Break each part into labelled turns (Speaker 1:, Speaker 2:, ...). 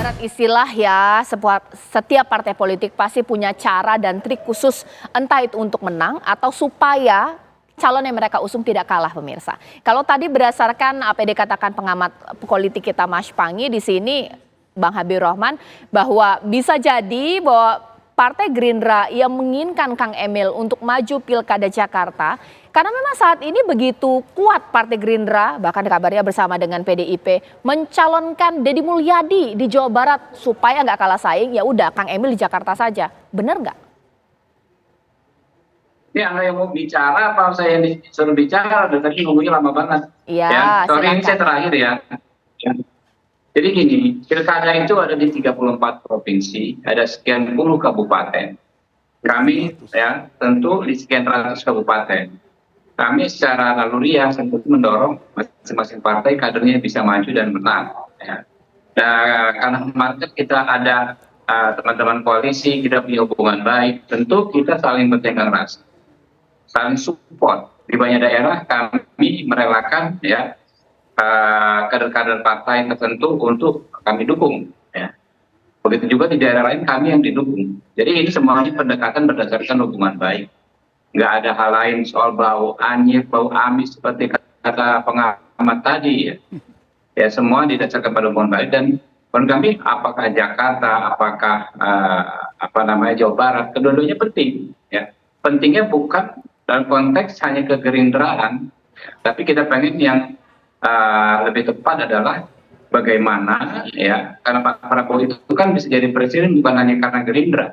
Speaker 1: ibarat istilah ya, setiap partai politik pasti punya cara dan trik khusus, entah itu untuk menang atau supaya calon yang mereka usung tidak kalah, pemirsa. Kalau tadi berdasarkan apa yang dikatakan pengamat politik kita Mas Pangi di sini, Bang Habibur Rahman, bahwa bisa jadi bahwa Partai Gerindra yang menginginkan Kang Emil untuk maju Pilkada Jakarta, karena memang saat ini begitu kuat Partai Gerindra, bahkan kabarnya bersama dengan PDIP, mencalonkan Deddy Mulyadi di Jawa Barat supaya nggak kalah saing, ya udah Kang Emil di Jakarta saja. Benar nggak?
Speaker 2: Ya, Anda yang mau bicara, apa saya yang disuruh bicara, dan tadi ngomongnya lama banget.
Speaker 1: Iya,
Speaker 2: ya, sorry,
Speaker 1: silakan.
Speaker 2: ini saya terakhir ya. Jadi gini, pilkada itu ada di 34 provinsi, ada sekian puluh kabupaten. Kami ya tentu di sekian ratus kabupaten. Kami secara naluriah tentu mendorong masing-masing partai kadernya bisa maju dan menang. Ya. Dan karena kemarin kita ada teman-teman koalisi, kita punya hubungan baik, tentu kita saling bertengkar rasa, saling support. Di banyak daerah kami merelakan ya kader-kader partai tertentu untuk kami dukung. Ya. Begitu juga di daerah lain kami yang didukung. Jadi ini semuanya pendekatan berdasarkan hubungan baik. Nggak ada hal lain soal bau anyir, bau amis seperti kata pengamat tadi. Ya, ya semua didasarkan pada hubungan baik. Dan menurut kami apakah Jakarta, apakah Jawa Barat, kedua-duanya penting. Ya. Pentingnya bukan dalam konteks hanya kegerindraan, tapi kita pengen yang lebih tepat adalah bagaimana ya, karena Pak Prabowo itu kan bisa jadi presiden bukan hanya karena Gerindra,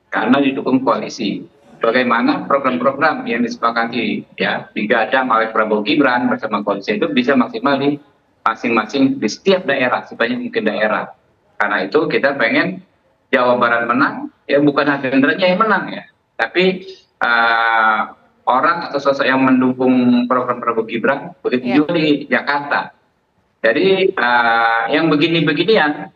Speaker 2: karena didukung koalisi. Bagaimana program-program yang disepakati ya digadang oleh Prabowo Gibran bersama koalisi itu bisa maksimal di masing-masing di setiap daerah, sebanyak mungkin daerah. Karena itu kita pengen Jawa Barat menang, ya bukan hanya Gerindranya yang menang ya, tapi orang atau sosok yang mendukung program Prabowo Gibran, begitu juga di Jakarta. Jadi yang begini-beginian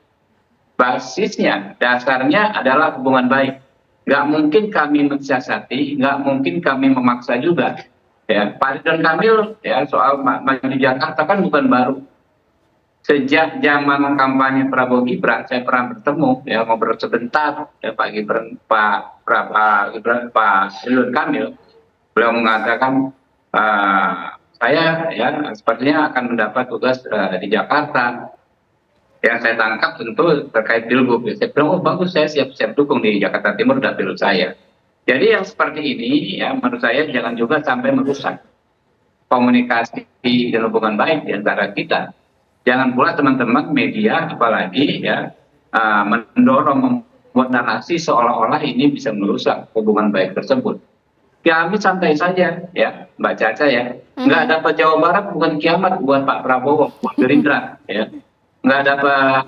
Speaker 2: basisnya, dasarnya adalah hubungan baik. Nggak mungkin kami mensiasati, nggak mungkin kami memaksa juga. Ya, Pak Ridwan Kamil ya soal maju di Jakarta kan bukan baru. Sejak zaman kampanye Prabowo Gibran, saya pernah bertemu, ya ngobrol sebentar, ya Pak Ridwan Kamil. Beliau mengatakan saya ya sepertinya akan mendapat tugas di Jakarta. Yang saya tangkap tentu terkait pilgub. Saya bilang, oh bagus, saya siap-siap dukung di Jakarta Timur dapil saya. Jadi yang seperti ini ya menurut saya jangan juga sampai merusak komunikasi dan hubungan baik di antara kita. Jangan pula teman-teman media apalagi ya mendorong membuat narasi seolah-olah ini bisa merusak hubungan baik tersebut. Kami santai saja ya Mbak Caca ya, nggak dapat Jawa Barat bukan kiamat buat Pak Prabowo, buat Gerindra ya, nggak dapat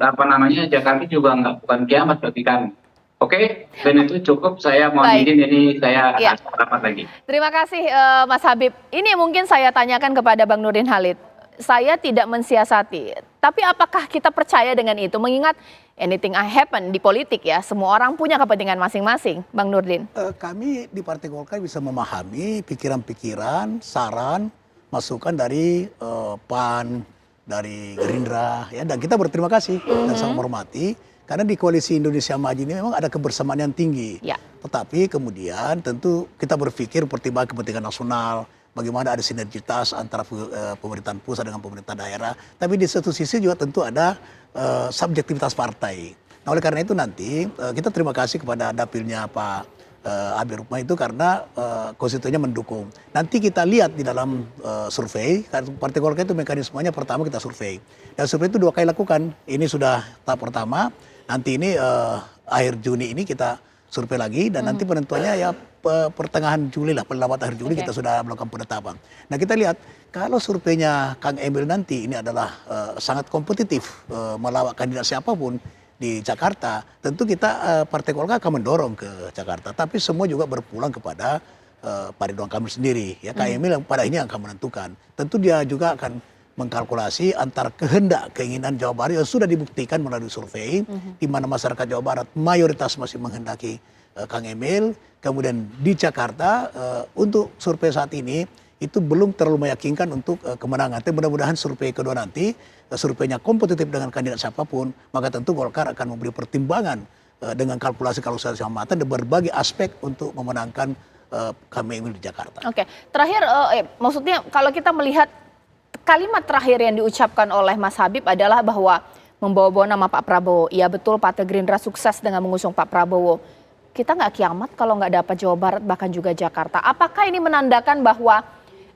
Speaker 2: Jakarta juga bukan kiamat bagi kami. Oke, dan itu cukup, saya mohon izin ini saya rapat lagi.
Speaker 1: Terima kasih Mas Habib. Ini mungkin saya tanyakan kepada Bang Nurdin Halid. Saya tidak mensiasati, tapi apakah kita percaya dengan itu? Mengingat anything happen di politik ya, semua orang punya kepentingan masing-masing, Bang Nurdin.
Speaker 3: Kami di Partai Golkar bisa memahami pikiran-pikiran, saran, masukan dari PAN, dari Gerindra, ya, dan kita berterima kasih dan sangat menghormati karena di Koalisi Indonesia Maju ini memang ada kebersamaan yang tinggi. Ya. Tetapi kemudian tentu kita berpikir pertimbangan kepentingan nasional. Bagaimana ada sinergitas antara pemerintahan pusat dengan pemerintah daerah. Tapi di satu sisi juga tentu ada subjektivitas partai. Nah oleh karena itu nanti kita terima kasih kepada dapilnya Pak Habibur Rahman itu karena konstituennya mendukung. Nanti kita lihat di dalam survei, Partai Golkar itu mekanismenya pertama kita survei. Dan survei itu 2 kali lakukan. Ini sudah tahap pertama, nanti ini akhir Juni ini kita survei lagi dan nanti penentuannya ya pertengahan Juli lah, pada akhir Juli kita sudah melakukan penetapan. Nah kita lihat kalau surveinya Kang Emil nanti ini adalah sangat kompetitif melawan kandidat siapapun di Jakarta, tentu kita Partai Golkar akan mendorong ke Jakarta. Tapi semua juga berpulang kepada Pak Ridwan Kamil sendiri. Ya Kang Emil yang pada ini akan menentukan. Tentu dia juga akan mengkalkulasi antara kehendak keinginan Jawa Barat yang sudah dibuktikan melalui survei, di mana masyarakat Jawa Barat mayoritas masih menghendaki Kang Emil. Kemudian di Jakarta untuk survei saat ini itu belum terlalu meyakinkan untuk kemenangan. Tapi mudah-mudahan survei kedua nanti surveinya kompetitif dengan kandidat siapapun, maka tentu Golkar akan memberi pertimbangan dengan kalkulasi yang matang dan berbagai aspek untuk memenangkan kami Emil di Jakarta.
Speaker 1: Oke, terakhir maksudnya kalau kita melihat kalimat terakhir yang diucapkan oleh Mas Habib adalah bahwa membawa-bawa nama Pak Prabowo. Iya betul, Partai Gerindra sukses dengan mengusung Pak Prabowo. Kita nggak kiamat kalau nggak dapat Jawa Barat bahkan juga Jakarta. Apakah ini menandakan bahwa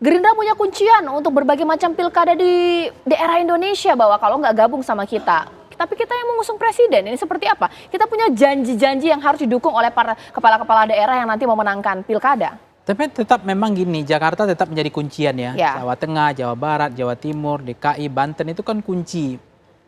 Speaker 1: Gerindra punya kuncian untuk berbagai macam pilkada di daerah Indonesia, bahwa kalau nggak gabung sama kita, tapi kita yang mengusung presiden, ini seperti apa? Kita punya janji-janji yang harus didukung oleh para kepala-kepala daerah yang nanti memenangkan pilkada.
Speaker 4: Tapi tetap memang gini, Jakarta tetap menjadi kuncian ya. Jawa Tengah, Jawa Barat, Jawa Timur, DKI, Banten itu kan kunci.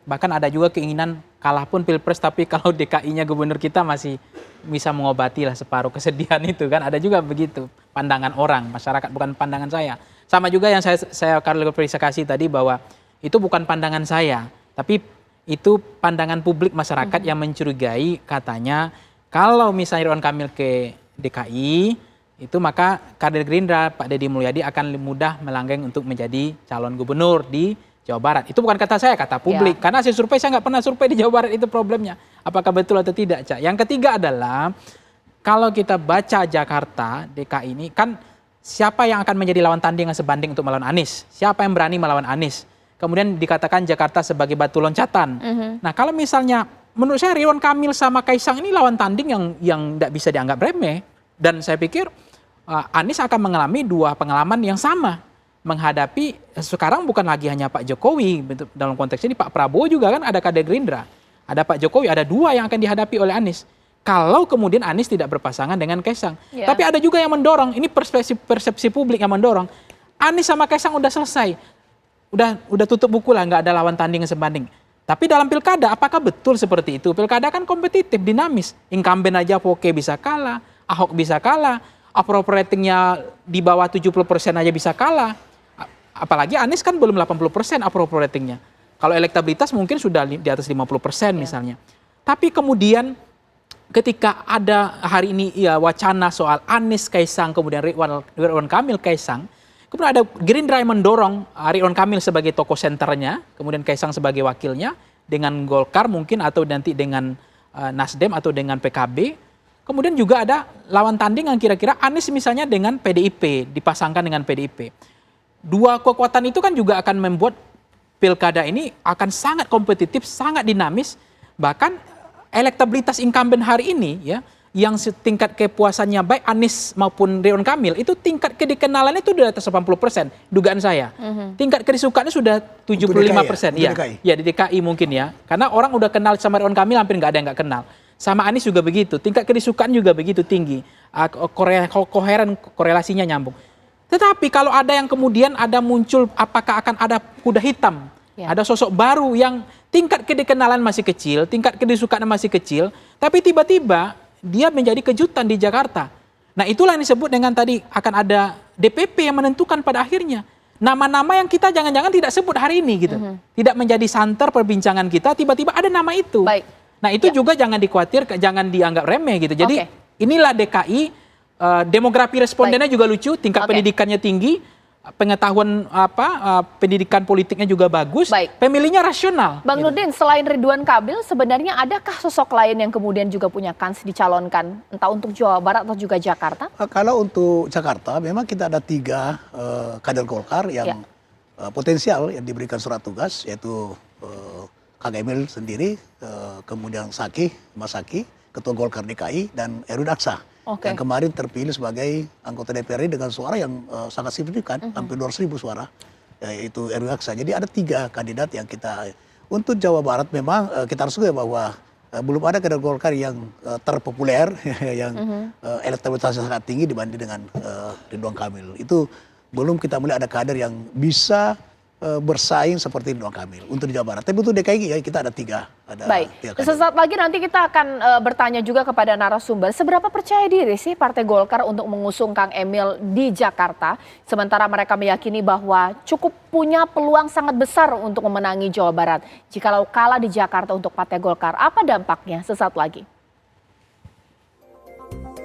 Speaker 4: Bahkan ada juga keinginan kalah pun pilpres, tapi kalau DKI-nya gubernur kita masih bisa mengobati lah separuh kesedihan itu kan. Ada juga begitu pandangan orang, masyarakat, bukan pandangan saya. Sama juga yang saya kalau verifikasi tadi bahwa itu bukan pandangan saya, tapi itu pandangan publik masyarakat yang mencurigai katanya kalau misalnya Ridwan Kamil ke DKI, itu maka kader Gerindra Pak Deddy Mulyadi akan mudah melanggeng untuk menjadi calon gubernur di Jawa Barat. Itu bukan kata saya, kata publik. Karena hasil survei saya nggak pernah survei di Jawa Barat, itu problemnya. Apakah betul atau tidak, Cak? Yang ketiga adalah kalau kita baca Jakarta, DKI ini kan siapa yang akan menjadi lawan tanding yang sebanding untuk melawan Anies? Siapa yang berani melawan Anies? Kemudian dikatakan Jakarta sebagai batu loncatan. Nah kalau misalnya menurut saya Ridwan Kamil sama Kaisang ini lawan tanding yang tidak bisa dianggap remeh. Dan saya pikir Anies akan mengalami dua pengalaman yang sama. Menghadapi sekarang bukan lagi hanya Pak Jokowi, dalam konteks ini Pak Prabowo juga kan ada kader Gerindra. Ada Pak Jokowi, ada dua yang akan dihadapi oleh Anies. Kalau kemudian Anies tidak berpasangan dengan Kaisang. Tapi ada juga yang mendorong, ini persepsi publik yang mendorong. Anies sama Kaisang udah selesai. Udah tutup buku lah, nggak ada lawan tanding yang sebanding. Tapi dalam pilkada, apakah betul seperti itu? Pilkada kan kompetitif, dinamis. Incumbent aja Foke bisa kalah, Ahok bisa kalah, approval ratingnya di bawah 70% aja bisa kalah. Apalagi Anies kan belum 80% approval ratingnya. Kalau elektabilitas mungkin sudah di atas 50% misalnya. Tapi kemudian ketika ada hari ini ya wacana soal Anies Kaisang, kemudian Ridwan Kamil Kaisang, kemudian ada Gerindra yang mendorong Ridwan Kamil sebagai tokoh senternya, kemudian Kaisang sebagai wakilnya, dengan Golkar mungkin atau nanti dengan Nasdem atau dengan PKB. Kemudian juga ada lawan tanding yang kira-kira Anies misalnya dengan PDIP, dipasangkan dengan PDIP. Dua kekuatan itu kan juga akan membuat pilkada ini akan sangat kompetitif, sangat dinamis. Bahkan elektabilitas incumbent hari ini ya, yang tingkat kepuasannya baik Anies maupun Ridwan Kamil, itu tingkat kedikenalannya itu di atas 80%, dugaan saya. Tingkat kedisukaannya sudah 75%. Ya di DKI mungkin ya. Karena orang udah kenal sama Ridwan Kamil hampir nggak ada yang nggak kenal. Sama Anies juga begitu, tingkat kedisukaan juga begitu tinggi. Koheren korelasinya nyambung. Tetapi kalau ada yang kemudian ada muncul, apakah akan ada kuda hitam? Ada sosok baru yang tingkat kedikenalan masih kecil, tingkat kedisukaan masih kecil, tapi tiba-tiba dia menjadi kejutan di Jakarta. Nah itulah yang disebut dengan tadi akan ada DPP yang menentukan pada akhirnya. Nama-nama yang kita jangan-jangan tidak sebut hari ini gitu. Tidak menjadi santer perbincangan kita, tiba-tiba ada nama itu. Nah itu juga jangan dikhawatir, jangan dianggap remeh gitu. Jadi inilah DKI. Demografi respondennya juga lucu, tingkat pendidikannya tinggi, pengetahuan pendidikan politiknya juga bagus, pemilihnya rasional.
Speaker 1: Bang Nurdin, selain Ridwan Kamil, sebenarnya adakah sosok lain yang kemudian juga punya kans dicalonkan, entah untuk Jawa Barat atau juga Jakarta?
Speaker 3: Kalau untuk Jakarta, memang kita ada 3 kader Golkar yang potensial yang diberikan surat tugas, yaitu Kang Emil sendiri, kemudian Mas Saki, Ketua Golkar DKI, dan Erwin Aksa. Yang kemarin terpilih sebagai anggota DPR dengan suara yang sangat signifikan, hampir 200.000 suara, yaitu Erwin Aksa. Jadi ada 3 kandidat yang kita, untuk Jawa Barat memang kita harus tahu bahwa belum ada kader Golkar yang terpopuler, yang elektabilitasnya sangat tinggi dibanding dengan Ridwan Kamil. Itu belum kita melihat ada kader yang bisa bersaing seperti Ridwan Kamil untuk di Jawa Barat. Tapi untuk DKI ya kita ada 3.
Speaker 1: Baik, sesaat lagi nanti kita akan bertanya juga kepada narasumber, seberapa percaya diri sih Partai Golkar untuk mengusung Kang Emil di Jakarta, sementara mereka meyakini bahwa cukup punya peluang sangat besar untuk memenangi Jawa Barat. Jikalau kalah di Jakarta untuk Partai Golkar, apa dampaknya? Sesaat lagi.